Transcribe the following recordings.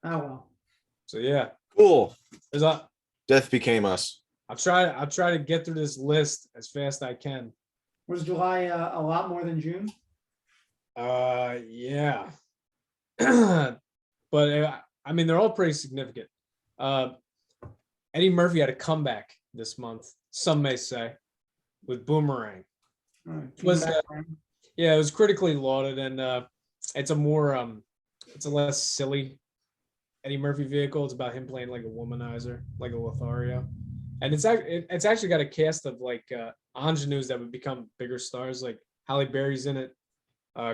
Oh well. So yeah, Cool. there's a. Death became us. I'll try to get through this list as fast as I can. Was July a lot more than June? Yeah. But I mean, they're all pretty significant. Eddie Murphy had a comeback this month, some may say, with Boomerang. Was yeah, it was critically lauded, and it's a less silly Eddie Murphy vehicle. It's about him playing like a womanizer, like a Lothario, and it's actually got a cast of like ingenues that would become bigger stars. Like Halle Berry's in it,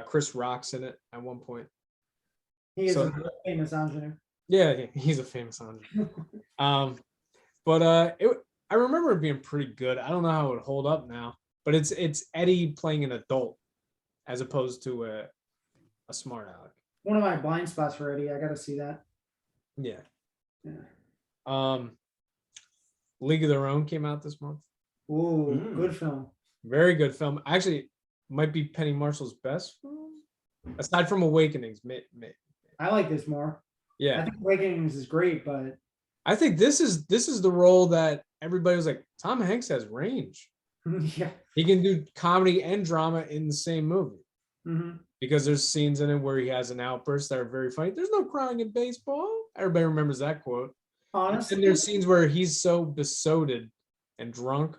Chris Rock's in it at one point. He is a famous ingenue. Yeah, he's a famous ingenue. But I remember it being pretty good. I don't know how it would hold up now, but it's Eddie playing an adult as opposed to a smart aleck. One of my blind spots for Eddie. I got to see that. Yeah. Yeah. League of Their Own came out this month. Ooh, good film. Very good film. Actually, might be Penny Marshall's best film, aside from Awakenings. I like this more. Yeah, I think Awakenings is great, but I think this is the role that everybody was like, Tom Hanks has range. yeah, He can do comedy and drama in the same movie. mm-hmm. Because there's scenes in it where he has an outburst that are very funny. There's no crying in baseball. Everybody remembers that quote. Honestly, and there's scenes where he's so besotted and drunk,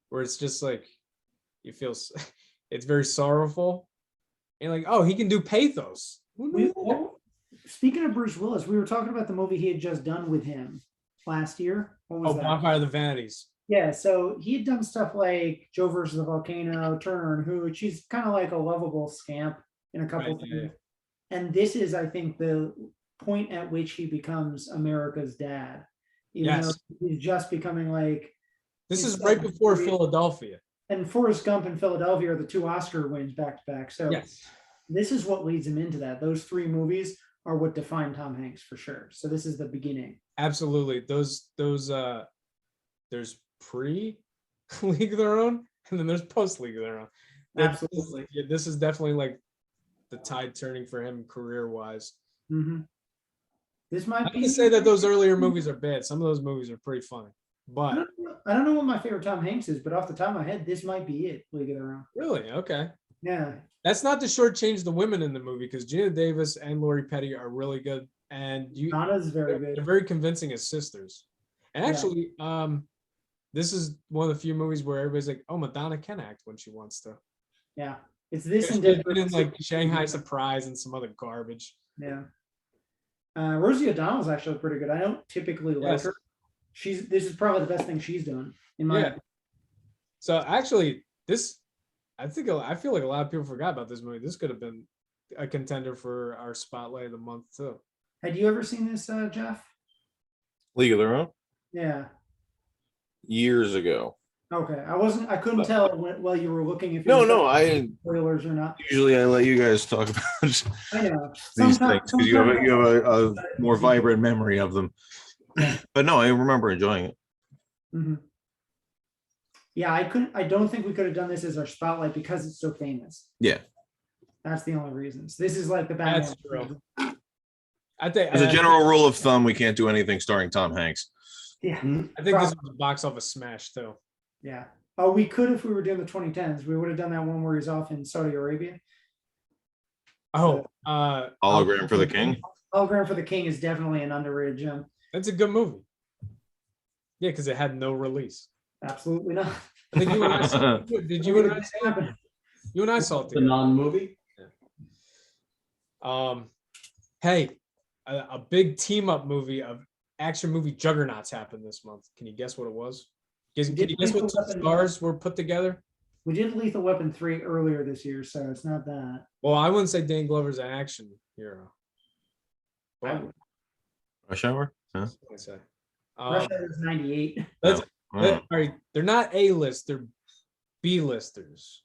where it's just like you feel it's very sorrowful. And like, oh, he can do pathos. Speaking of Bruce Willis, we were talking about the movie he had just done with him last year. What was that? Bonfire of the Vanities. Yeah, so he had done stuff like Joe versus the Volcano, Turner and Hooch. He's kind of like a lovable scamp in a couple of things. Yeah. And this is, I think, the point at which he becomes America's dad. Even though he's just becoming like... This is right before Philadelphia. And Forrest Gump and Philadelphia are the two Oscar wins back to back. So this is what leads him into that. Those three movies are what define Tom Hanks for sure. So this is the beginning. Absolutely. Those there's pre-League of Their Own, and then there's post-League of Their Own. Absolutely. Yeah, this is definitely like the tide turning for him career-wise. Mm-hmm. This might be. I can say that those earlier movies are bad. Some of those movies are pretty funny. But I don't know what my favorite Tom Hanks is, but off the top of my head, this might be it. League of Their Own. Really? Okay. Yeah. That's not to shortchange the women in the movie, because Gina Davis and Lori Petty are really good, and Donna's very good. They're very convincing as sisters. And actually, this is one of the few movies where everybody's like, "Oh, Madonna can act when she wants to." Yeah, it's this and in like Shanghai Surprise and some other garbage. Yeah. Rosie O'Donnell's actually pretty good. I don't typically like her. This is probably the best thing she's done in my opinion. So actually, I feel like a lot of people forgot about this movie. This could have been a contender for our spotlight of the month too. Had you ever seen this, Jeff? League of Their Own? Yeah. Years ago. Okay, I couldn't tell while you were looking if I spoilers or not. Usually I let you guys talk about I know. these things because you have a more vibrant memory of them. But no, I remember enjoying it. Mm-hmm. Yeah, I don't think we could have done this as our spotlight because it's so famous. Yeah, that's the only reason. So this is like the Batman. That's true. I think as a general rule of thumb, we can't do anything starring Tom Hanks. Yeah, I think this was a box office smash too. Yeah. Oh, we could if we were doing the 2010s. We would have done that one where he's off in Saudi Arabia. Oh, Hologram for the King. Hologram for the King is definitely an underrated gem. That's a good movie. Yeah, because it had no release. Absolutely not. I think you and I saw it. Did you and I see it? You and I saw it together. The non-movie? Yeah. Hey, a big team-up movie of action movie juggernauts happened this month. Can you guess what it was? Can you guess what stars were put together? We did Lethal Weapon 3 earlier this year, so it's not that. Well, I wouldn't say Dan Glover's an action hero. Rush Hour? Huh? Rush Hour is 98. All right, they're not A-list, they're B-listers.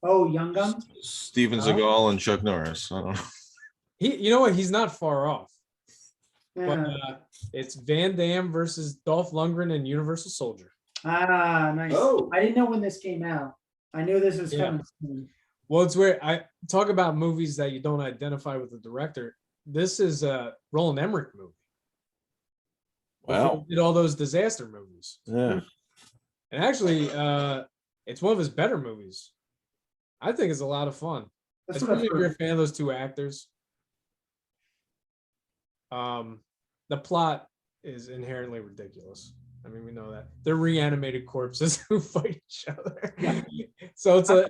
Oh, Young Guns? Steven Seagal and Chuck Norris. I don't know. You know what? He's not far off. Yeah. But it's Van Damme versus Dolph Lundgren and Universal Soldier. Ah, nice. Oh. I didn't know when this came out. I knew this was coming soon. Well, it's where I talk about movies that you don't identify with the director. this is a Roland Emmerich movie. Wow. He did all those disaster movies. Yeah. And actually, it's one of his better movies. I think it's a lot of fun. Especially if you're a fan of those two actors. The plot is inherently ridiculous. I mean, we know that. They're reanimated corpses who fight each other. Yeah. So it's a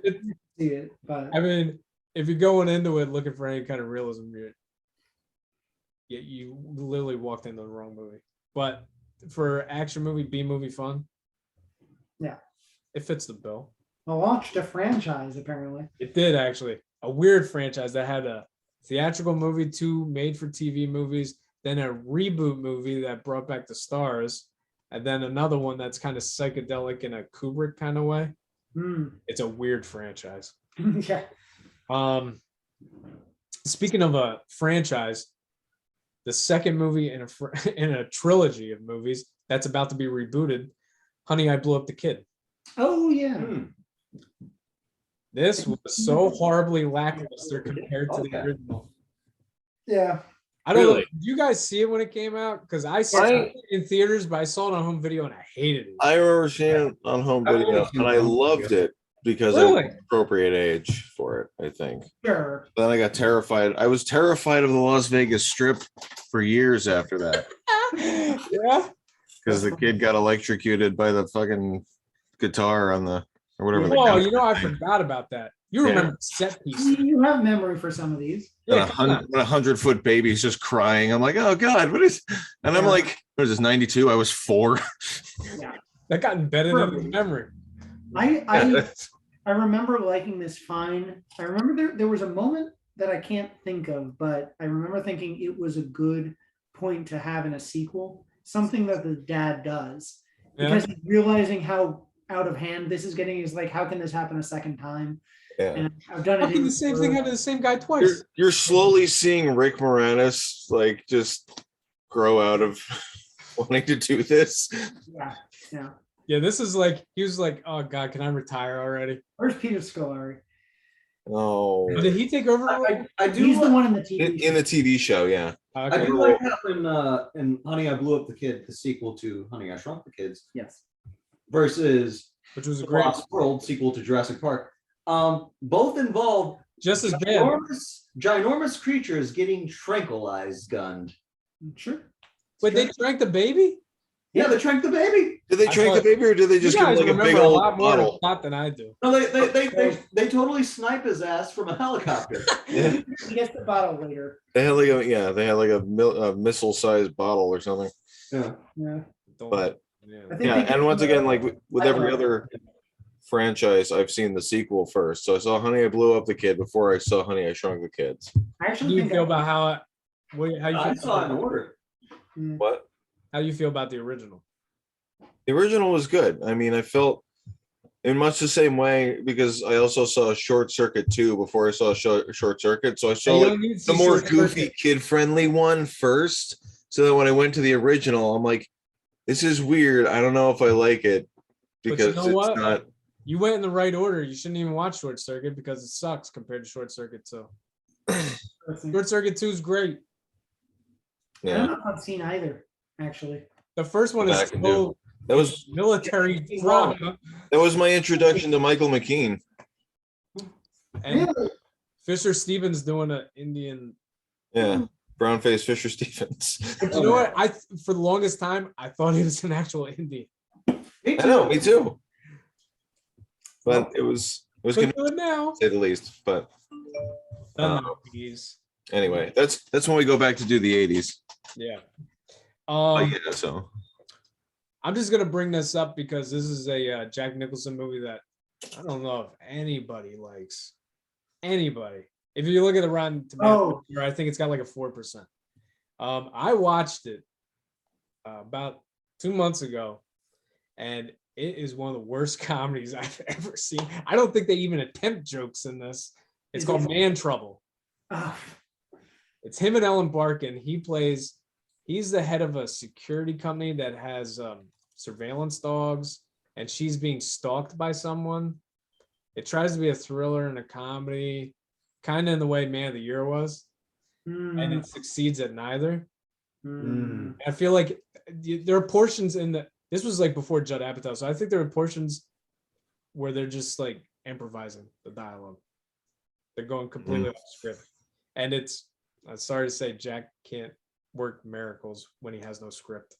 See it, but I mean, if you're going into it looking for any kind of realism, you literally walked into the wrong movie. But for action movie, B movie fun, yeah, it fits the bill. I launched a franchise apparently. It did actually. A weird franchise that had a theatrical movie, 2 made-for-TV movies, then a reboot movie that brought back the stars, and then another one that's kind of psychedelic in a Kubrick kind of way. It's a weird franchise. Yeah. Speaking of a franchise, the second movie in a trilogy of movies that's about to be rebooted, Honey, I Blew Up the Kid. Oh yeah. This was so horribly lackluster compared to the original. Yeah. I don't know. Did you guys see it when it came out? Because I saw it in theaters, but I saw it on home video and I hated it. I remember seeing it on home video and I loved it because I was appropriate age for it, I think. Sure. Then I got terrified. I was terrified of the Las Vegas Strip for years after that. Yeah. Because the kid got electrocuted by the fucking guitar on the or whatever. Whoa, you know, I forgot about that. You remember set pieces. You have memory for some of these. Yeah, 100-foot baby's just crying. I'm like, oh God, what is? And I'm like, what is this? 92? I was 4. Yeah. That got embedded in his memory. I remember liking this fine. I remember there was a moment that I can't think of, but I remember thinking it was a good point to have in a sequel. Something that the dad does because he's realizing how out of hand this is getting. Is like, how can this happen a second time? Yeah. And I've done it. How can the same thing happen to the same guy twice? You're slowly seeing Rick Moranis like just grow out of wanting to do this. Yeah. This is like he was like, oh God, can I retire already? Where's Peter Scolari? Oh, did he take over? I do. He's the one in the TV. In the TV show, yeah. Okay. I do like how in Honey, I Blew Up the Kid, the sequel to Honey, I Shrunk the Kids. Yes. Versus which was a great Lost World sequel to Jurassic Park. Both involve just as bad. Ginormous creatures getting tranquilized, gunned. Sure. Wait, they drank the baby? Yeah, they drank the baby. Did they drink the baby, or did they just give him like a big old bottle? Not than I do. No, they totally snipe his ass from a helicopter. Yeah. He gets the bottle later. They had like a missile-sized bottle or something. Yeah. Yeah. But and once again, like with every other franchise, I've seen the sequel first. So I saw Honey, I Blew Up the Kid before I saw Honey, I Shrunk the Kids. I actually How do you feel about how you I saw it in order. What? How do you feel about the original? The original was good. I mean, I felt in much the same way because I also saw Short Circuit 2 before I saw Short Circuit. So I saw like the more goofy, kid-friendly one first. So that when I went to the original, I'm like, this is weird. I don't know if I like it because it's not. You went in the right order. You shouldn't even watch Short Circuit because it sucks compared to Short Circuit 2. Short Circuit 2 is great. I don't know if I've seen either, actually. The first one is so that was military drama. That was my introduction to Michael McKean. And Fisher Stevens doing an Indian. Yeah, brown face Fisher Stevens. But you know what? For the longest time I thought he was an actual Indian. I know, me too. But it was good now, to say the least. But anyway, that's when we go back to do the 80s. Yeah. So I'm just gonna bring this up because this is a Jack Nicholson movie that I don't know if anybody likes. Anybody. If you look at the Rotten Tomatoes, I think it's got like a 4%. I watched it about 2 months ago, and it is one of the worst comedies I've ever seen. I don't think they even attempt jokes in this. It's called Man Trouble. It's him and Ellen Barkin. He's the head of a security company that has surveillance dogs, and she's being stalked by someone. It tries to be a thriller and a comedy, kind of in the way Man of the Year was. and it succeeds at neither. Mm. I feel like there are portions in this was like before Judd Apatow, so I think there are portions where they're just like improvising the dialogue. They're going completely off script, and I'm sorry to say, Jack can't work miracles when he has no script.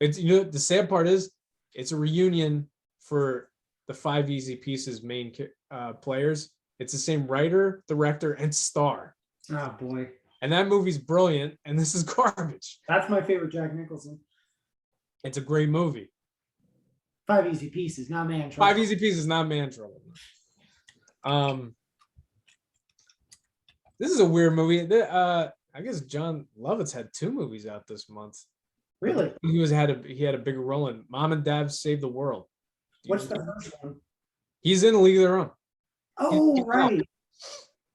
It's the sad part is it's a reunion for the Five Easy Pieces main players. It's the same writer, director, and star. Oh boy. And that movie's brilliant, and this is garbage. That's my favorite Jack Nicholson. It's a great movie. Five Easy Pieces, not Man Trouble. Five Easy Pieces, not Man Trouble. This is a weird movie. I guess John Lovitz had 2 movies out this month. Really? He had a bigger role in Mom and Dad Save the World. What's the first one? He's in A League of Their Own. Oh, right.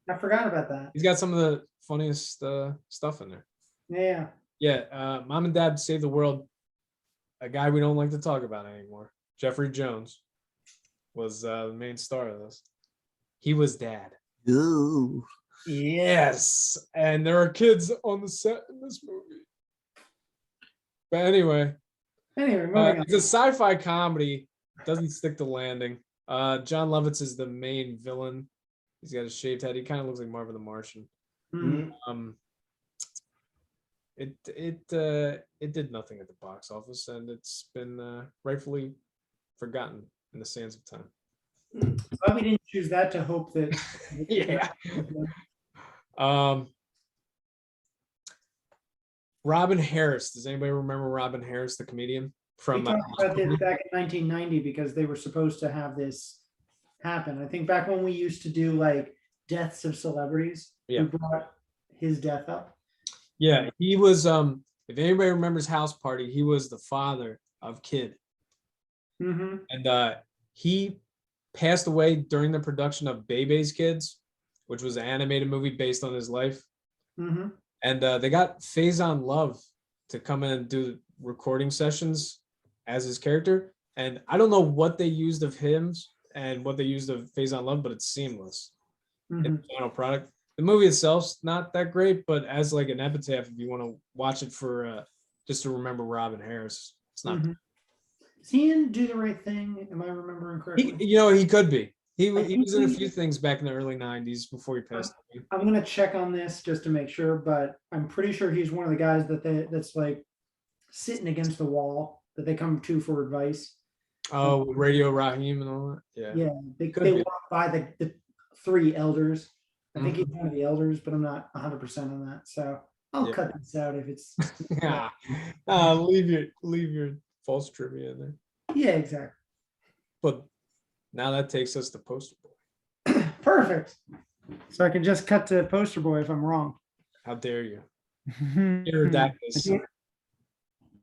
I forgot about that. He's got some of the funniest stuff in there. Yeah. Yeah, Mom and Dad Save the World. A guy we don't like to talk about anymore. Jeffrey Jones was the main star of this. He was Dad. Ooh. Yes, and there are kids on the set in this movie. But anyway, moving on. it's a sci-fi comedy. Doesn't stick the landing. John Lovitz is the main villain. He's got a shaved head. He kind of looks like Marvin the Martian. Mm-hmm. It did nothing at the box office, and it's been rightfully forgotten in the sands of time. But we didn't choose that to hope that. Yeah. Robin Harris. Does anybody remember Robin Harris, the comedian? We talked about this back in 1990 because they were supposed to have this happen. I think back when we used to do like deaths of celebrities, we brought his death up. Yeah, he was. If anybody remembers House Party, he was the father of Kid, and he passed away during the production of Bebe's Kids, which was an animated movie based on his life. And they got Faison Love to come in and do recording sessions as his character. And I don't know what they used of him and what they used of Faison Love, but it's seamless in the final product. The movie itself's not that great, but as like an epitaph, if you want to watch it for just to remember Robin Harris, it's not. Is he in Do the Right Thing? Am I remembering correctly? He could be. He was in a few things back in the early 90s before he passed away. I'm going to check on this just to make sure, but I'm pretty sure he's one of the guys that's like sitting against the wall that they come to for advice. Oh, Radio Raheem and all that? Yeah. Yeah, they walk by the 3 elders. I think he's one of the elders, but I'm not 100% on that. So I'll cut this out if it's. leave your false trivia in there. Yeah, exactly. But now that takes us to Poster Boy. Perfect. So I can just cut to Poster Boy if I'm wrong. How dare you? You're that.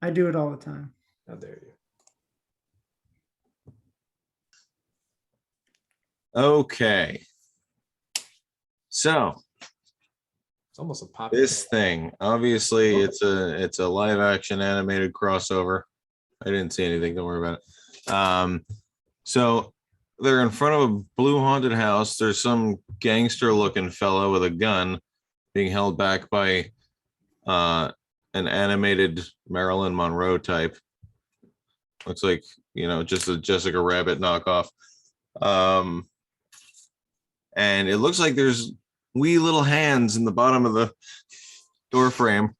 I do it all the time. How dare you? Okay. So it's almost a popular. This thing, obviously, it's a live action animated crossover. I didn't see anything. Don't worry about it. So they're in front of a blue haunted house. There's some gangster looking fellow with a gun being held back by an animated Marilyn Monroe type. Looks like, just a Jessica Rabbit knockoff. And it looks like there's wee little hands in the bottom of the door frame.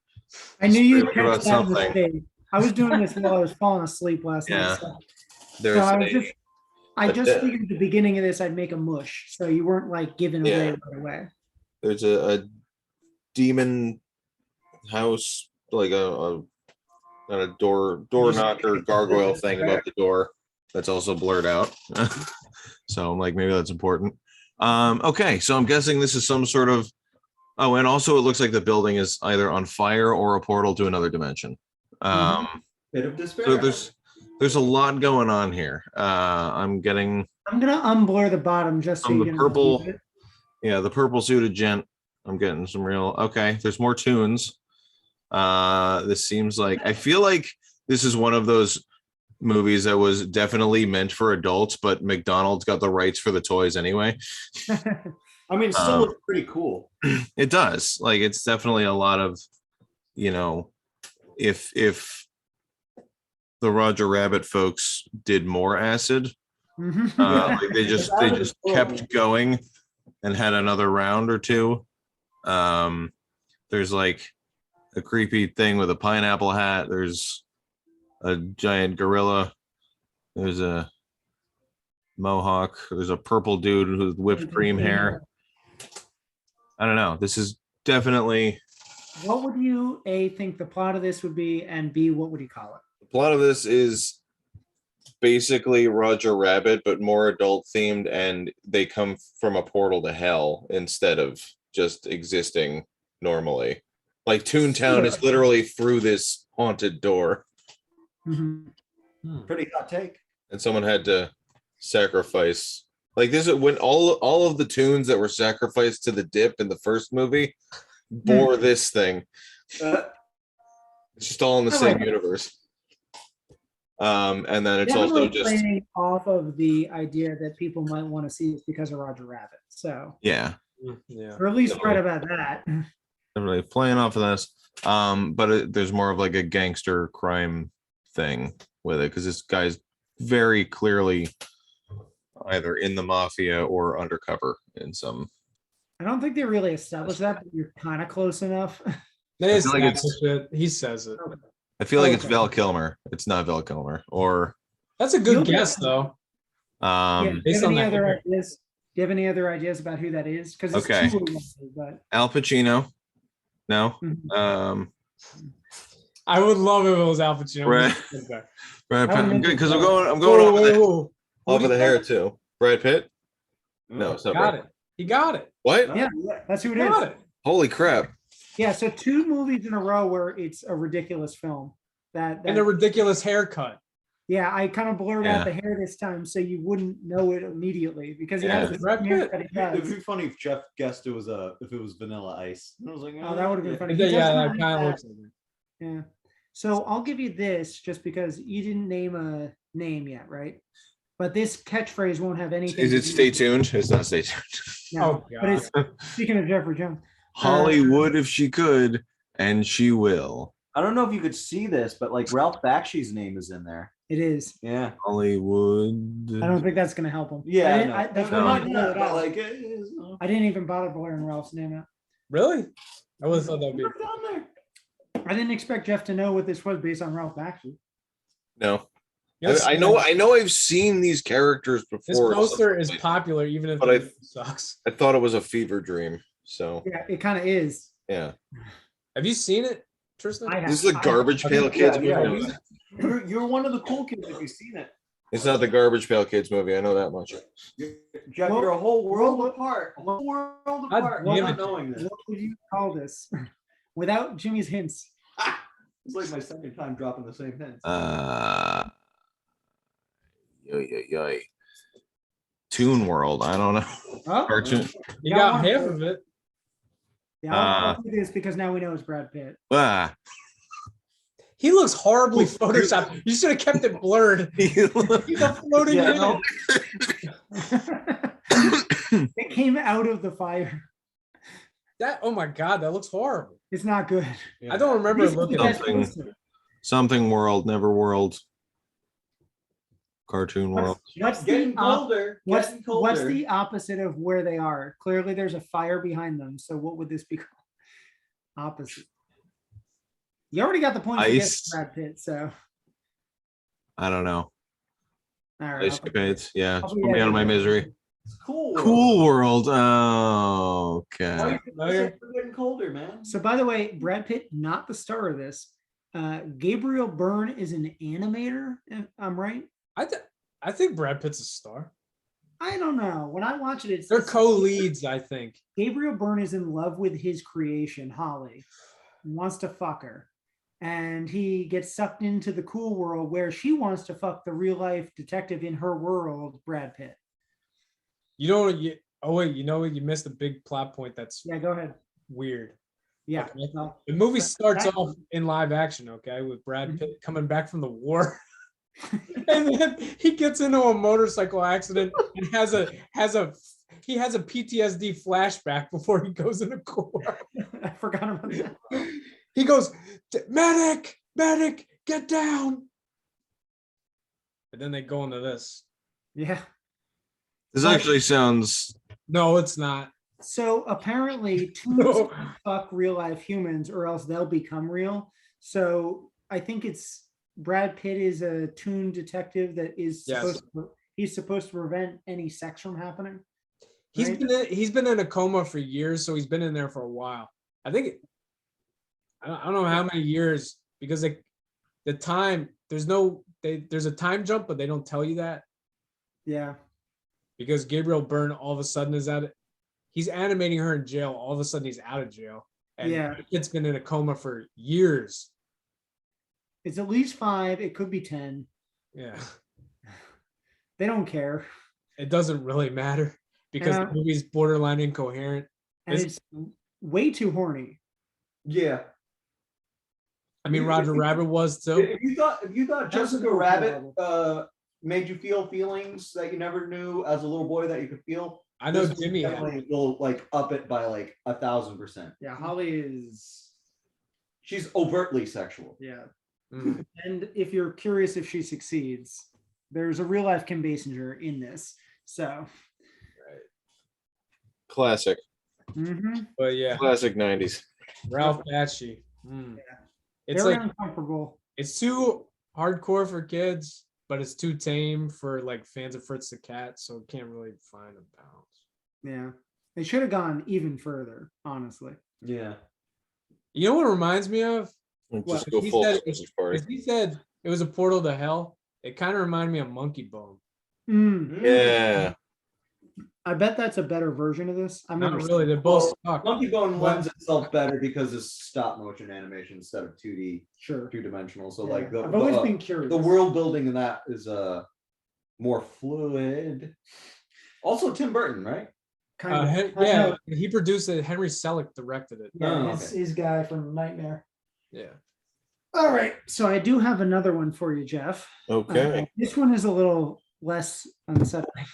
I knew you'd catch something. I was doing this while I was falling asleep last night. I just figured at the beginning of this I'd make a mush, so you weren't like giving away right away. There's a demon house, like a door knocker gargoyle thing above the door that's also blurred out. So I'm like, maybe that's important. Okay, so I'm guessing this is some sort of. Oh, and also it looks like the building is either on fire or a portal to another dimension. Bit of despair. So there's a lot going on here. I'm gonna unblur the bottom just so you can purple. Yeah, the purple suited gent. I'm getting some real. Okay, there's more tunes. This seems like, I feel like this is one of those movies that was definitely meant for adults, but McDonald's got the rights for the toys anyway. I mean, it still looks pretty cool. It does. Like, it's definitely a lot of, you know, if the Roger Rabbit folks did more acid, like they just kept going and had another round or two. There's like a creepy thing with a pineapple hat. There's a giant gorilla. There's a mohawk. There's a purple dude with whipped cream hair. I don't know. This is definitely. What would you A, think the plot of this would be, and B, what would you call it? The plot of this is basically Roger Rabbit, but more adult themed, and they come from a portal to hell instead of just existing normally. Like Toontown is literally through this haunted door. Pretty hot take. And someone had to sacrifice. Like this is when all of the tunes that were sacrificed to the dip in the first movie bore this thing. It's just all in the same universe. And then it's also just playing off of the idea that people might want to see it because of Roger Rabbit. So yeah, or at least right about that. Definitely playing off of this. But there's more of like a gangster crime thing with it because this guy's very clearly either in the mafia or undercover in some. I don't think they really established that, but you're kind of close enough. He says it. I feel like it's Val Kilmer. It's not Val Kilmer. Or that's a good guess, though. Do you have any other ideas? Do you have any other ideas about who that is? Because okay, but Al Pacino. No. I would love if it was Al Pacino. Brad Pitt. I'm good because I'm going off of the hair too. Brad Pitt. No, it's not. Got it. He got it. What? Yeah, that's who it is. Holy crap! Yeah, so 2 movies in a row where it's a ridiculous film. That and a ridiculous haircut. Yeah, I kind of blurred out the hair this time so you wouldn't know it immediately because he has this hair that he does. It'd be funny if Jeff guessed it was Vanilla Ice. And I was like, oh, that would have been funny. Yeah, that kind of looks like it. Yeah. So I'll give you this just because you didn't name a name yet, right? But this catchphrase won't have anything. Is it stay tuned? It's not stay tuned. No, oh, but it's speaking of Jeffrey Jones. Hollywood, if she could, and she will. I don't know if you could see this, but like Ralph Bakshi's name is in there. It is. Yeah. Hollywood. I don't think that's going to help him. Yeah. I didn't even bother blurring Ralph's name out. Really? I would have thought that'd be. I didn't expect Jeff to know what this was based on Ralph Bakshi. No. Yes, I know I've seen these characters before. This poster is popular, even if it sucks. I thought it was a fever dream. So yeah, it kind of is. Yeah. Have you seen it, Tristan? This is a Garbage Pail Kids movie. You're one of the cool kids if you've seen it. It's not the Garbage Pail Kids movie. I know that much. Jeff, you're a whole world apart. A whole world apart. What would you call this? Without Jimmy's hints. It's like my second time dropping the same hints. Toon World. I don't know. Oh, Cartoon. You got half of it. Yeah, I'll do this because now we know it's Brad Pitt. He looks horribly photoshopped. You should have kept it blurred. He's a floating head. It came out of the fire. Oh my god, that looks horrible. It's not good. I don't remember looking at something world, never world. Cartoon world. What's getting colder? What's the opposite of where they are? Clearly there's a fire behind them. So what would this be called? Opposite. You already got the point against Brad Pitt, so I don't know. All right. Escapades. Yeah, put me out of my misery. Cool world. Oh, okay. It's getting colder, man. So by the way, Brad Pitt, not the star of this. Gabriel Byrne is an animator. If I'm right. I think Brad Pitt's a star. I don't know. When I watch it, they're co-leads. I think Gabriel Byrne is in love with his creation, Holly, and wants to fuck her, and he gets sucked into the cool world where she wants to fuck the real life detective in her world, Brad Pitt. You missed a big plot point. Go ahead. Weird. Yeah. Okay. No, the movie starts off in live action, okay, with Brad Pitt coming back from the war. And then he gets into a motorcycle accident and has a he has a PTSD flashback before he goes into court. I forgot about that. He goes, medic, get down. And then they go into this. Yeah. This actually sounds. No, it's not. So apparently tunes fuck real life humans or else they'll become real. So I think it's Brad Pitt is a tune detective that is he's supposed to prevent any sex from happening. Right? He's been in a coma for years, so he's been in there for a while. I think I don't know how many years, because the time there's a time jump, but they don't tell you that. Yeah. Because Gabriel Byrne all of a sudden is out. He's animating her in jail. All of a sudden he's out of jail. And the kid's been in a coma for years. It's at least 5. It could be 10. Yeah. They don't care. It doesn't really matter because the movie's borderline incoherent. And it's way too horny. Yeah. I mean, Roger Rabbit was too. If you thought Jessica Rabbit made you feel feelings that you never knew as a little boy that you could feel, I know Jimmy will like up it by like 1,000%. Yeah, Holly she's overtly sexual. Yeah. Mm. And if you're curious if she succeeds, there's a real life Kim Basinger in this. So Classic. Mm-hmm. But yeah. Classic 90s. Ralph Bakshi. Mm. Yeah. It's very like uncomfortable. It's too hardcore for kids, but it's too tame for like fans of Fritz the Cat, so it can't really find a balance. Yeah. They should have gone even further, honestly. Yeah. You know what it reminds me of? Just go full if he said it was a portal to hell, it kind of reminded me of Monkey Bone. Mm. Yeah. I bet that's a better version of this. I'm not really. They're both stuck. Monkey Bone lends itself better because it's stop motion animation instead of 2D, sure, 2-dimensional. So yeah. like I've always been curious. The world building in that is more fluid. Also, Tim Burton, right? Yeah, he produced it. Henry Selick directed it. Yeah, his guy from Nightmare. Yeah. All right, so I do have another one for you, Jeff. Okay. This one is a little less unsettling.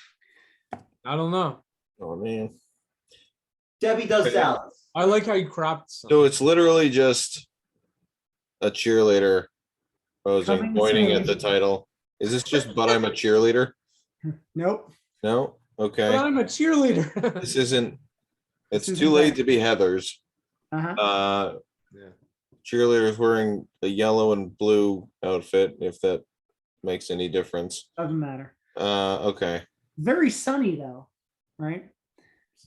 I don't know. Oh man. Debbie does salads. I like how you cropped something. So it's literally just a cheerleader posing, pointing at the title. Is this just "But I'm a cheerleader"? Nope. No. Okay. But I'm a cheerleader. This isn't. It's too late to be Heather's. Uh-huh. Yeah. Cheerleader's wearing a yellow and blue outfit, if that makes any difference. Doesn't matter. Okay. Very sunny though, right?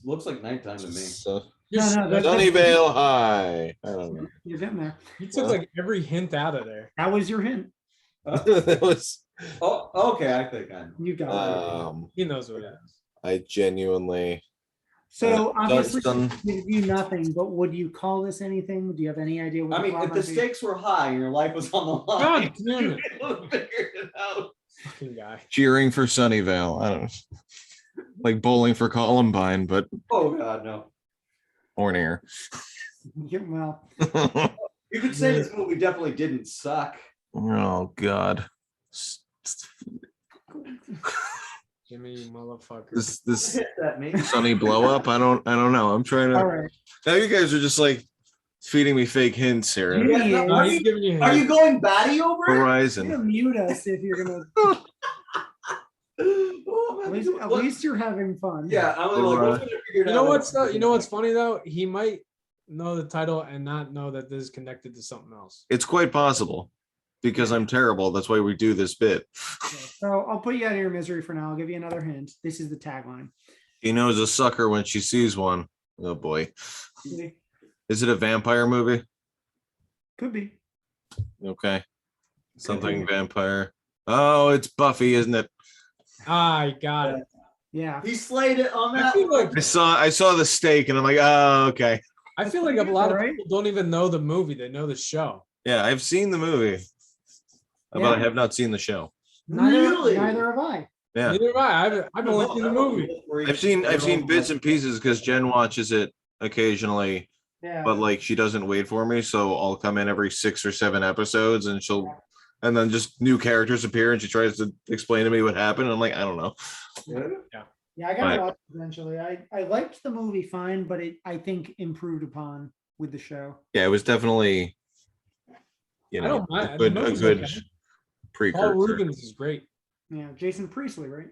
Looks like nighttime to me. Sunnyvale High. I don't know. You're getting there. You took like every hint out of there. That was your hint. That was. Oh, okay. I think I know. You got it. He knows what it is. I genuinely. So obviously, give you nothing. But would you call this anything? Do you have any idea? What if the stakes were high and your life was on the line, God damn it! you would have figured it out. Fucking guy. Cheering for Sunnyvale. I don't know. Like bowling for Columbine, but. Oh God, no. Hornier. Well. You could say this movie definitely didn't suck. Oh God. Jimmy, you motherfucker. This Sunny blow up. I don't know. I'm trying to. All right. Now you guys are just like feeding me fake hints here. Are you going batty over Horizon? You're gonna mute us if you're gonna. At least you're having fun. Yeah, I'm like, you know what's funny though? He might know the title and not know that this is connected to something else. It's quite possible because I'm terrible. That's why we do this bit. So I'll put you out of your misery for now. I'll give you another hint. This is the tagline. He knows a sucker when she sees one. Oh boy. Is it a vampire movie? Could be. Okay. Something vampire. Oh, it's Buffy, isn't it? I got it. Yeah. He slayed it on that. I saw the stake and I'm like, oh, okay. I feel like a lot of people don't even know the movie. They know the show. Yeah, I've seen the movie. But I have not seen the show. Neither have I. Yeah. Neither have I. I've only seen the movie. I've seen bits and pieces because Jen watches it occasionally. Yeah. But like she doesn't wait for me, so I'll come in every 6 or 7 episodes and then just new characters appear and she tries to explain to me what happened. I'm like, I don't know. Yeah. Yeah, I gotta watch it eventually. I liked the movie fine, but I think improved upon with the show. Yeah, it was definitely, I don't mind. a The good movie's okay. Paul precursor. Rubens is great. Yeah, Jason Priestley, right?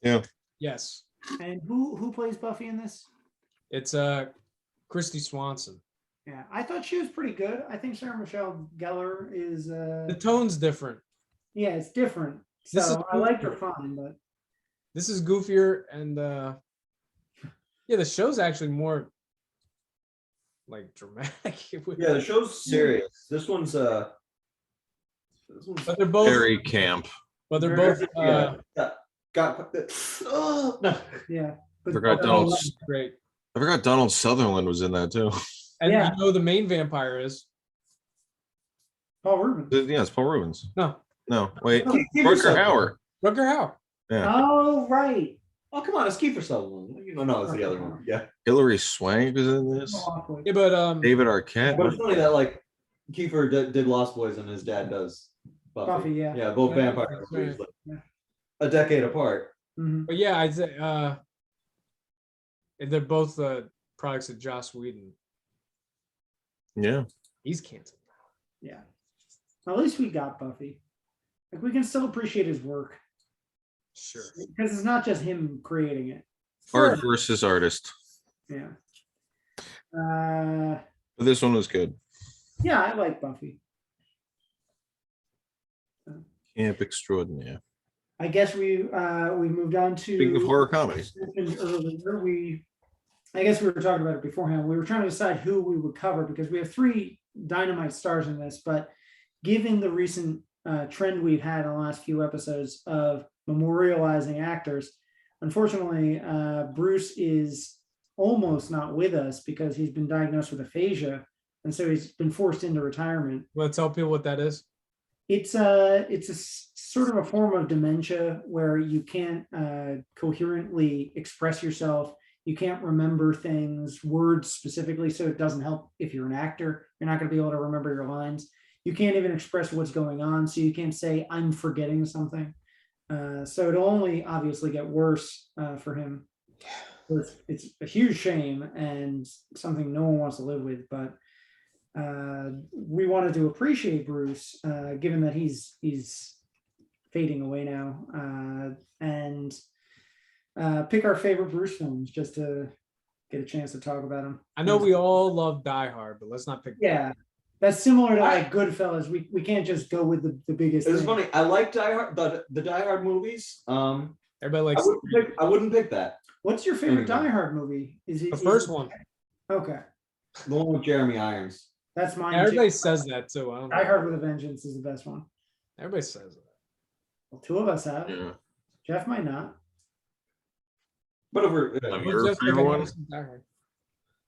Yeah. Yes. And who plays Buffy in this? It's Christy Swanson. Yeah, I thought she was pretty good. I think Sarah Michelle Gellar is. The tone's different. Yeah, it's different. This So is I liked her fine, but this is goofier, and yeah, the show's actually more like dramatic. Yeah, the show's serious. This one's But they're both Very camp. But they're both got no. yeah. But, Forgot Donald. great. I forgot Donald Sutherland was in that too. And Yeah. you know the main vampire is Paul Rubens. Yeah, it's Paul Rubens. no No, wait, Keith Rutger Sutherland. Hauer. Rutger Hauer. Yeah, Oh right. Oh come on, it's Kiefer Sutherland. You know, no, it's the other one. Yeah, Hilary Swank was in this. Awkward. Yeah, but David Arquette. but it's funny that like Kiefer did Lost Boys and his dad does Buffy, yeah. Yeah, both Yeah, vampire that's movies, right. like, a decade apart. Mhm. But yeah, I'd say they're both products of Joss Whedon. Yeah, He's canceled. Yeah. At least we got Buffy. Like we can still appreciate his work Sure. because it's not just him creating it. art versus artist. Yeah. But this one was good. Yeah, I like Buffy. Camp extraordinaire. I guess we moved on to Speaking of horror comedies. earlier. I guess we were talking about it beforehand. We were trying to decide who we would cover because we have 3 dynamite stars in this, but given the recent trend we've had in the last few episodes of memorializing actors, unfortunately, Bruce is almost not with us because he's been diagnosed with aphasia, and so he's been forced into retirement. Well, tell people what that is. It's a sort of a form of dementia where you can't coherently express yourself. You can't remember things, words specifically, so it doesn't help if you're an actor. You're not going to be able to remember your lines. You can't even express what's going on, so you can't say, I'm forgetting something. So it'll only obviously get worse for him. It's a huge shame and something no one wants to live with, but we wanted to appreciate Bruce, given that he's fading away now, and pick our favorite Bruce films just to get a chance to talk about him. I know we all love Die Hard, but let's not pick. Yeah, that's similar to like Goodfellas. We can't just go with the biggest. It's thing. funny. I like Die Hard, the Die Hard movies. Everybody likes I wouldn't pick that. What's your favorite Die Hard movie? Is it the first one. Okay, The one with Jeremy Irons. that's mine. Everybody too. says that too. I don't Die know. Hard with a Vengeance is the best one. Everybody says that. Well, 2 of us have. Yeah. Jeff might not. But over Your Just favorite pick one? Die Hard.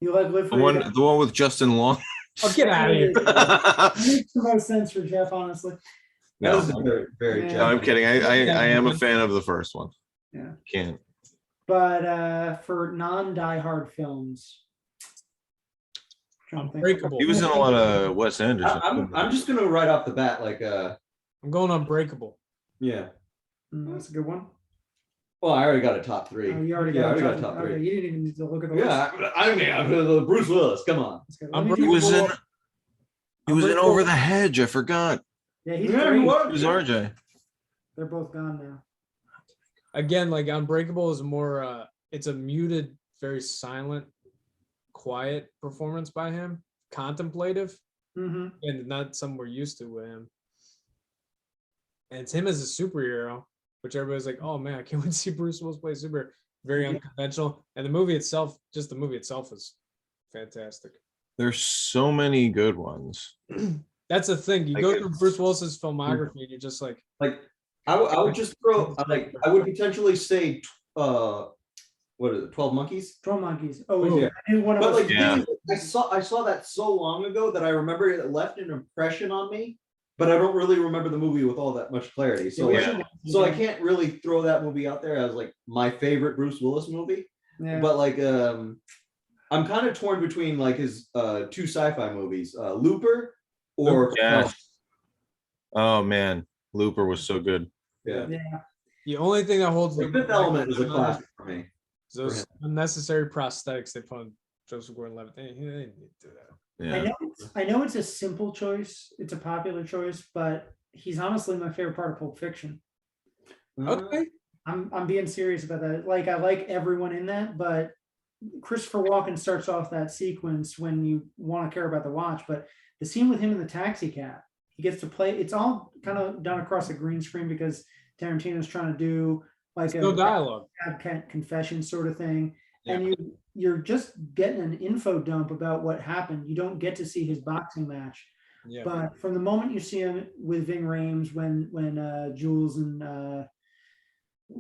You like Live The Free? one with Justin Long. Oh, get out of here. Makes the most sense for Jeff, honestly. that No, was very, very Yeah. no, I'm kidding. I am a fan of the first one. Yeah. Can't. But for non-Die Hard films, Unbreakable. He was in a lot of Wes Anderson. I'm just gonna right off the bat, like I'm going Unbreakable. yeah. That's a good one. Well, I already got a top 3. Oh, you already Yeah, I got, already got a top okay, 3. you didn't even need to look at the list. Yeah, I mean, Bruce Willis. Come on. That's good. Let me Unbreakable. He was in. He was in Unbreakable. Over the Hedge. I forgot. Yeah, he's Yeah, great. he He was was. RJ. They're both gone now. Again, like Unbreakable is more it's a muted, very silent, quiet performance by him, contemplative, Mm-hmm. and not something we're used to with him. And it's him as a superhero, which everybody's like, oh man, I can't wait to see Bruce Willis play super. Very unconventional. And the movie itself, just the movie itself is fantastic. There's so many good ones. That's the thing. You Like go through it's- Bruce Willis's filmography and you're just like, I would just throw like I would potentially say what is it, 12 Monkeys? 12 Monkeys. Oh, Ooh. yeah. I knew one of But us. like Yeah. I saw that so long ago that I remember it left an impression on me, but I don't really remember the movie with all that much clarity. So Yeah, like, so I can't really throw that movie out there as like my favorite Bruce Willis movie. Yeah. But like I'm kind of torn between like his 2 sci-fi movies, Looper or Yes. Oh man, Looper was so good. yeah. Yeah. The only thing that holds The the Fifth Element is a classic for me. is those unnecessary prosthetics they put on Joseph Gordon-Levitt. They didn't need to do that. Yeah. I know it's a simple choice. It's a popular choice, but he's honestly my favorite part of Pulp Fiction. Okay. I'm being serious about that. Like, I like everyone in that, but Christopher Walken starts off that sequence when you want to care about the watch, but the scene with him in the taxi cab, he gets to play. It's all kind of done across a green screen because Tarantino's trying to do like no dialogue, confession sort of thing, Yeah. and you're just getting an info dump about what happened. You don't get to see his boxing match, Yeah. but from the moment you see him with Ving Rhames, when Jules and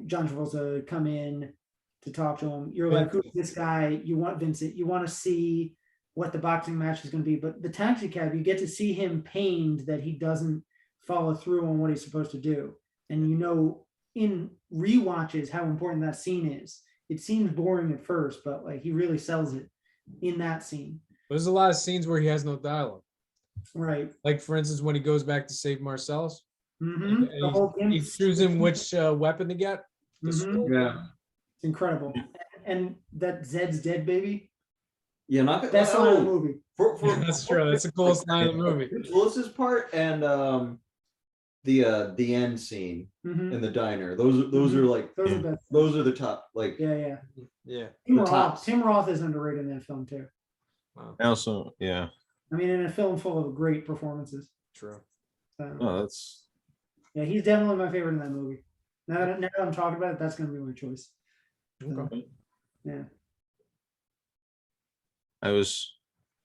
John Travolta come in to talk to him, you're like, who's this guy? You want Vincent, you want to see what the boxing match is going to be. But the taxi cab, you get to see him pained that he doesn't follow through on what he's supposed to do. And you know, in rewatches, how important that scene is. It seems boring at first, but like he really sells it in that scene. There's a lot of scenes where he has no dialogue. Right. Like, for instance, when he goes back to save Marcellus, Mm-hmm. he choosing which weapon to get. Yeah. It's incredible. And that Zed's dead baby. Yeah, not Best line of the movie. That's true. That's the coolest line of the movie. Willis's part and the end scene in the diner. Those are like Those are best. those are the top. Like Yeah. Yeah. Tim Roth is underrated in that film too. Wow. Also, yeah. I mean, in a film full of great performances. True. So, Oh, that's yeah, he's definitely my favorite in that movie. Now that I'm talking about it, that's going to be my choice. Okay. Yeah. I was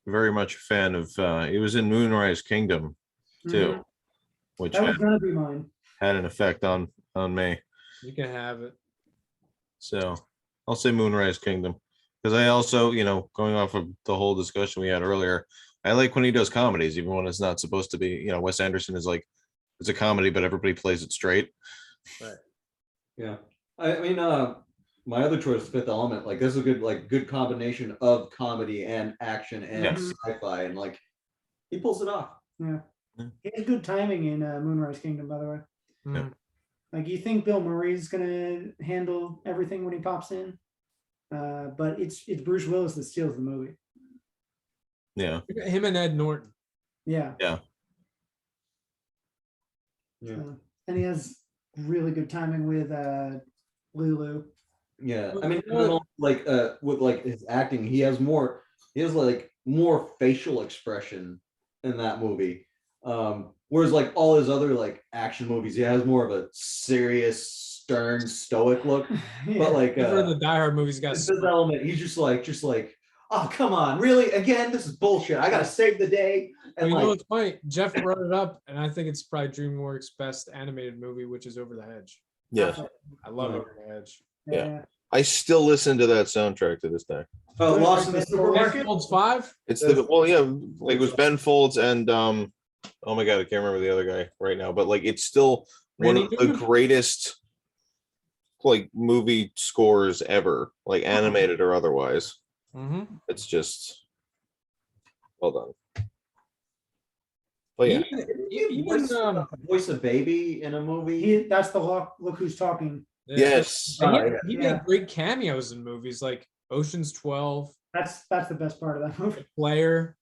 very much a fan of he was in Moonrise Kingdom too, which That was going to be mine. had an effect on me. You can have it. So I'll say Moonrise Kingdom. Because I also, going off of the whole discussion we had earlier, I like when he does comedies, even when it's not supposed to be, Wes Anderson is like, it's a comedy, but everybody plays it straight. Right. Yeah. I mean, my other choice, Fifth Element, like this is a good combination of comedy and action and Yes. sci-fi, and like he pulls it off. Yeah. He has good timing in Moonrise Kingdom, by the way. Mm. Like, you think Bill Murray's going to handle everything when he pops in, but it's Bruce Willis that steals the movie. Yeah. Him and Ed Norton. Yeah. Yeah. And he has really good timing with Lulu. Yeah, I mean, like with like his acting, he has more facial expression in that movie. Whereas like all his other like action movies, he has more of a serious, stern, stoic look. Yeah. But like For the Die Hard movies, got Fifth Element, he's just like, oh come on, really? Again, this is bullshit. I gotta save the day. And you know like, what's funny? Jeff brought it up, and I think it's probably DreamWorks' best animated movie, which is Over the Hedge. Yes. I love Over the Hedge. Yeah. I still listen to that soundtrack to this day. Lost in the Ben Supermarket. Folds 5? It's like it was Ben Folds and oh my god, I can't remember the other guy right now, but like it's still one of the greatest like movie scores ever, like animated or otherwise. Mm-hmm. It's just well done. But yeah, He voice a baby in a movie. That's the Look Who's Talking. yes. He made great cameos in movies like Ocean's 12. That's the best part of that movie. Player.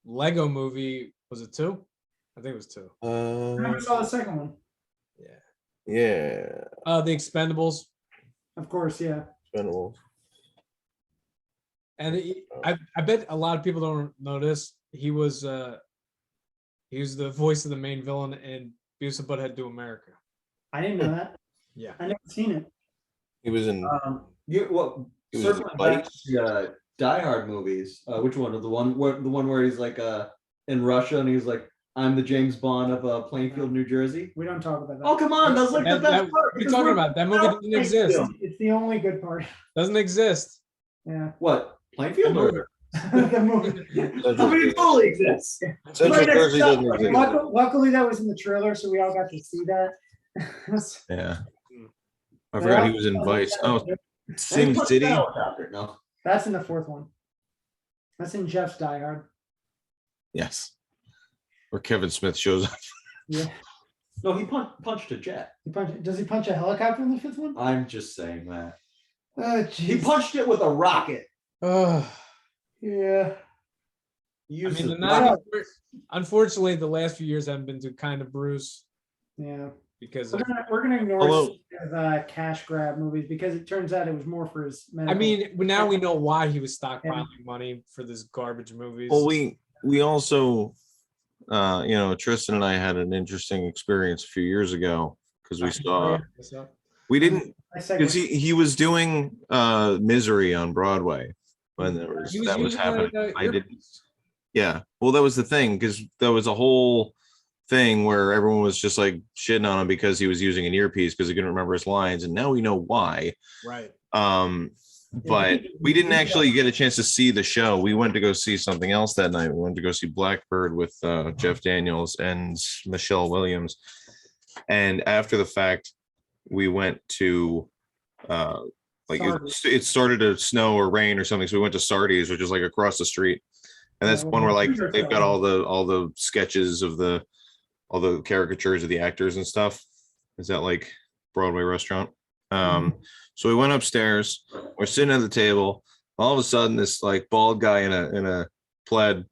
Lego movie, was it 2? I think it was 2. I never saw the second one. Yeah. The Expendables. Of course, yeah. Expendables. And I bet a lot of people don't know this. He was the voice of the main villain in Beavis and Butthead Do America. I didn't know that. Yeah. I never seen it. He was in Circling back to Die Hard movies. Which one? The one where he's like in Russia and he's like, I'm the James Bond of Plainfield, New Jersey. We don't talk about that. Oh come on, that's like the best part. What are you talking about? That movie doesn't exist. It's the only good part. Doesn't exist. Yeah. What? Plainfield or The movie. I mean, it totally exists. Central Jersey doesn't exist. Luckily, that was in the trailer, so we all got to see that. Yeah. I forgot he was in Vice. Oh, Sin City. No. That's in the fourth one. That's in Jeff's Die Hard. Yes. Where Kevin Smith shows up. Yeah. No, he punched a jet. Does he punch a helicopter in the fifth one? I'm just saying that. He Geez. punched it with a rocket. Yeah. I mean, the 90s, unfortunately, the last few years haven't been too kind of Bruce. Yeah. Because we're gonna ignore cash grab movies because it turns out it was more for his medical. I mean, now we know why he was stockpiling money for this garbage movies. Well, we also, Tristan and I had an interesting experience a few years ago because we didn't because he was doing Misery on Broadway when that was happening. I didn't. Yeah, well, that was the thing because there was a whole thing where everyone was just like shitting on him because he was using an earpiece because he couldn't remember his lines, and now we know why. Right. But we didn't actually get a chance to see the show. We went to go see something else that night. We went to go see Blackbird with Jeff Daniels and Michelle Williams. And after the fact, we went to it started to snow or rain or something. So we went to Sardi's, which is like across the street. And that's one where like they've got all the sketches of all the caricatures of the actors and stuff. Is that like Broadway restaurant? So we went upstairs. We're sitting at the table. All of a sudden, this like bald guy in a plaid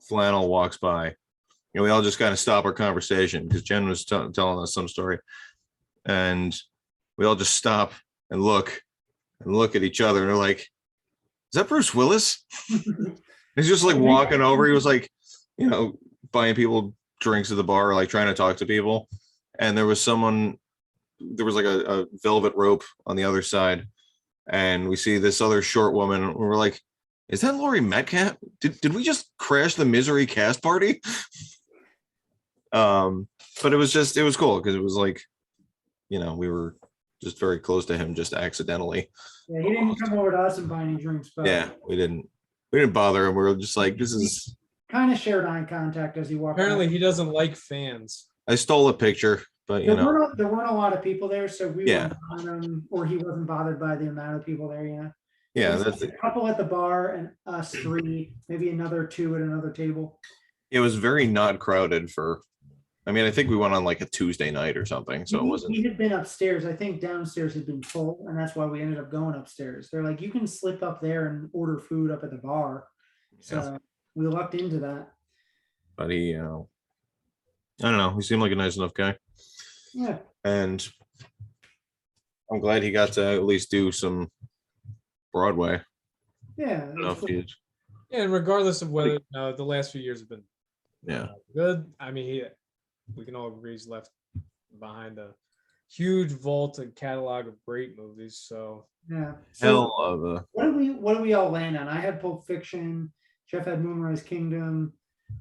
flannel walks by, and we all just kind of stop our conversation because Jen was telling us some story, and we all just stop and look at each other, and they're like, "Is that Bruce Willis?" He's just like walking over. He was like, buying people drinks at the bar, like trying to talk to people, and there was like a velvet rope on the other side, and we see this other short woman, and we're like, is that Laurie Metcalf? Did we just crash the Misery cast party? But it was cool because it was like, we were just very close to him just accidentally. Yeah, he didn't come over to us and buy any drinks, but yeah, we didn't bother him. We were just like, this is kind of shared eye contact as he walked. Apparently he doesn't like fans. I stole a picture. But there weren't a lot of people there, so we yeah, or he wasn't bothered by the amount of people there. Yeah, that's a couple at the bar and us three, maybe another two at another table. It was very not crowded I think we went on like a Tuesday night or something, so it wasn't. We had been upstairs. I think downstairs had been full, and that's why we ended up going upstairs. They're like, you can slip up there and order food up at the bar, so we lucked into that. But he, I don't know. He seemed like a nice enough guy. Yeah. And I'm glad he got to at least do some Broadway. Yeah. And regardless of whether the last few years have been good, I mean, we can all agree he's left behind a huge vault and catalog of great movies. So yeah. What do we all land on? I had Pulp Fiction. Jeff had Moonrise Kingdom.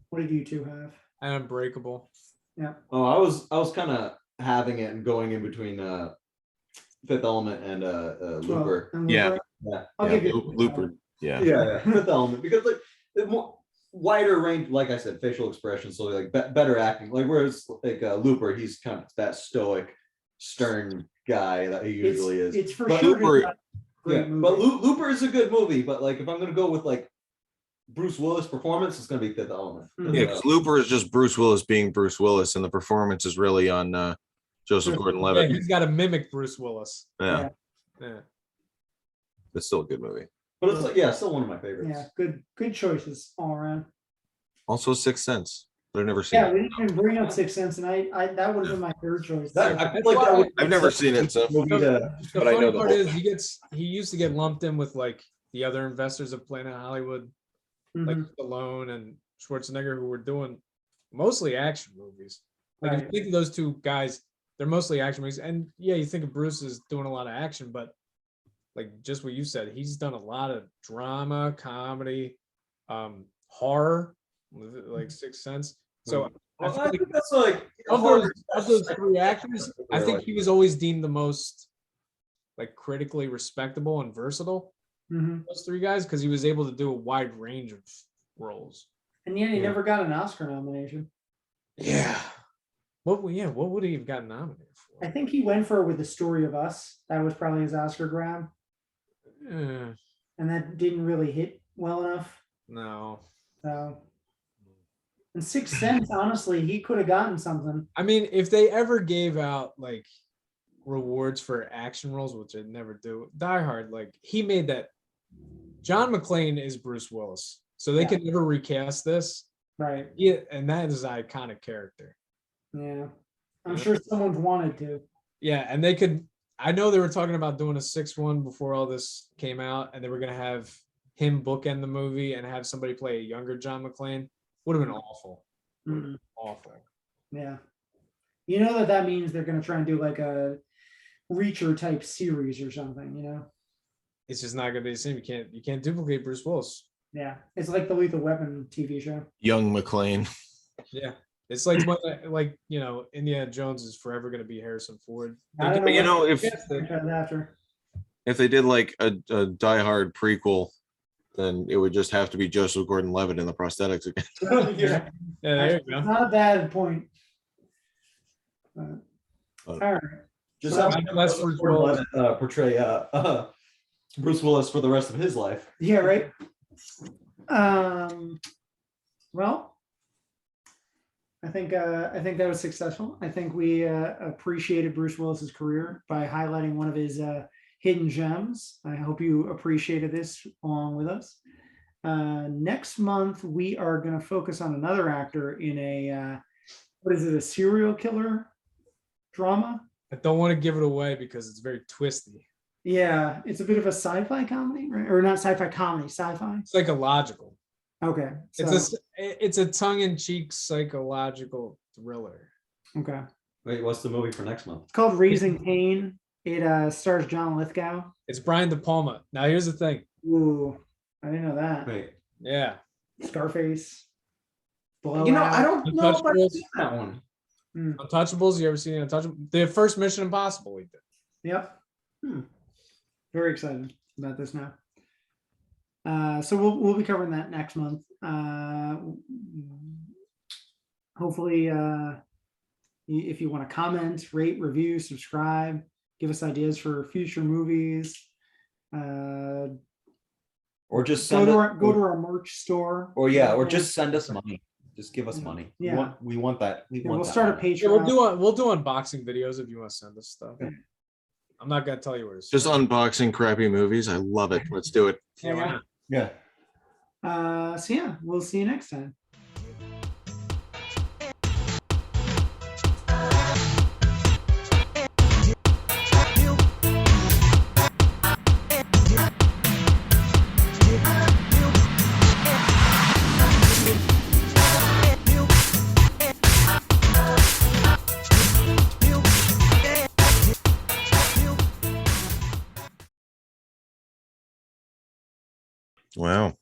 What did you two have? Unbreakable. Yeah. Oh, I was kind of having it and going in between Fifth Element and Looper. I'll give you Looper. Yeah, Fifth Element, because like the more wider range, like I said, facial expression, so like better acting. Like whereas like Looper, he's kind of that stoic, stern guy that he usually is. It's for but sure. Looper, but Looper is a good movie. But like if I'm gonna go with like Bruce Willis performance, it's gonna be Fifth Element. Yeah, because Looper is just Bruce Willis being Bruce Willis, and the performance is really on Joseph Gordon-Levitt. Yeah, he's got to mimic Bruce Willis. Yeah. It's still a good movie. But it's like, still one of my favorites. Yeah, good choices all around. Also, Sixth Sense, but I've never seen it. We didn't even bring up Sixth Sense, and I that would have been my third choice. I've never seen it, so the funny part is he used to get lumped in with like the other investors of Planet Hollywood, like Stallone and Schwarzenegger, who were doing mostly action movies. Like if you think of those two guys, they're mostly action movies. And yeah, you think of Bruce as doing a lot of action, but like just what you said, he's done a lot of drama, comedy, horror, like Sixth Sense. So I feel like that's like of those three actors, I think he was always deemed the most like critically respectable and versatile. Those three guys, because he was able to do a wide range of roles. And yet he never got an Oscar nomination. Yeah. What would he have gotten nominated for? I think he went for With the Story of Us. That was probably his Oscar grab. And that didn't really hit well enough. No. So, And Sixth Sense, honestly, he could have gotten something. I mean, if they ever gave out like rewards for action roles, which they never do, Die Hard, like he made that. John McClane is Bruce Willis, so they could never recast this. Right. Yeah, and that is an iconic character. Yeah. I'm sure someone's wanted to. Yeah, and they could. I know they were talking about doing a 6-1 before all this came out, and they were gonna have him bookend the movie and have somebody play a younger John McClane. Would have been awful. Awful. Yeah. You know that means they're gonna try and do like a Reacher type series or something, you know? It's just not gonna be the same. You can't duplicate Bruce Willis. Yeah. It's like the Lethal Weapon TV show. Young McClane. Yeah. It's like you know, Indiana Jones is forever gonna be Harrison Ford. I don't But you know, if after. they did like a Die Hard prequel, then it would just have to be Joseph Gordon-Levitt in the prosthetics again. Yeah. Yeah, there you go. Not a bad point. All right. Just Well, have less Bruce Willis. portray Bruce Willis for the rest of his life. Yeah, right. Well, I think that was successful. I think we appreciated Bruce Willis's career by highlighting one of his hidden gems. I hope you appreciated this along with us. Next month, we are going to focus on another actor in a what is it, a serial killer drama? I don't want to give it away because it's very twisty. Yeah, it's a bit of a sci-fi comedy, right? Or not sci-fi comedy, sci-fi. Psychological. Okay, It's a tongue-in-cheek psychological thriller. okay. Wait, what's the movie for next month? It's called Raising Cain. It stars John Lithgow. It's Brian De Palma. Now here's the thing. Ooh, I didn't know that. Wait, Yeah. Scarface. you know, I don't know if I've Untouchables. seen that one. Untouchables. You ever seen Untouchables? The first Mission Impossible we did. Yep. Very excited about this now. So we'll be covering that next month. Hopefully, if you want to comment, rate, review, subscribe, give us ideas for future movies. Or just Go send to our merch store. or just send us money. Just give us money. Yeah. We want that. We'll start a Patreon. Yeah, we'll do unboxing videos if you want to send us stuff. I'm not gonna tell you where to Just unboxing crappy movies. I love it. Let's do it. Yeah, why not? Yeah. So yeah, we'll see you next time. Wow.